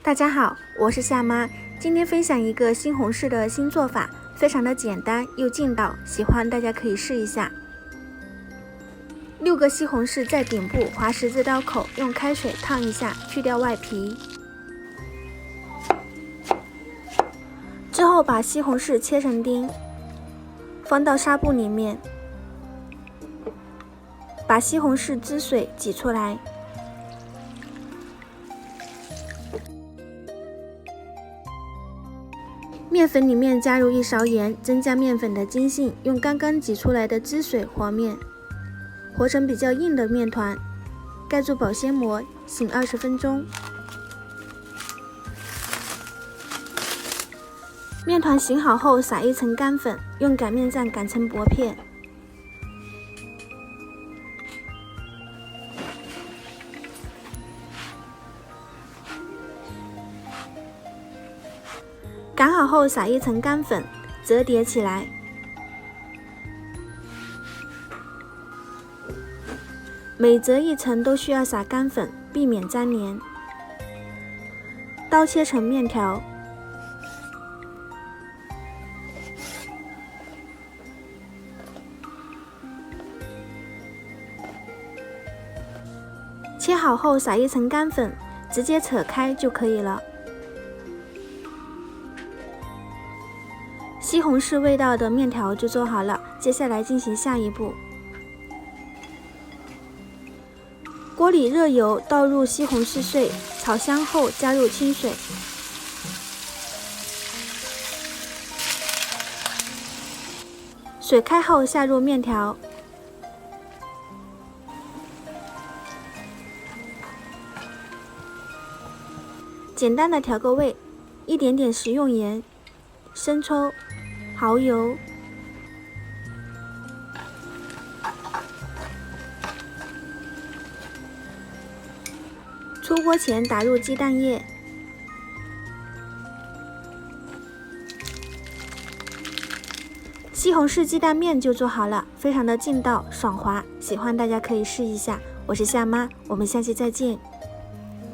大家好，我是夏妈，今天分享一个西红柿的新做法，非常的简单又劲道，喜欢大家可以试一下。6个西红柿在顶部划十字刀口，用开水烫一下，去掉外皮。之后把西红柿切成丁，放到纱布里面，把西红柿汁水挤出来。面粉里面加入1勺盐，增加面粉的筋性，用刚刚挤出来的汁水和面，和成比较硬的面团，盖住保鲜膜，醒20分钟。面团醒好后，撒1层干粉，用擀面杖擀成薄片。擀好后撒1层干粉，折叠起来。每折1层都需要撒干粉，避免粘连。刀切成面条，切好后撒1层干粉，直接扯开就可以了。西红柿味道的面条就做好了，接下来进行下一步。锅里热油，倒入西红柿碎，炒香后加入清水。水开后下入面条。简单的调个味，一点点食用盐、生抽、蚝油，出锅前打入鸡蛋液，西红柿鸡蛋面就做好了，非常的劲道爽滑，喜欢大家可以试一下。我是夏妈，我们下期再见。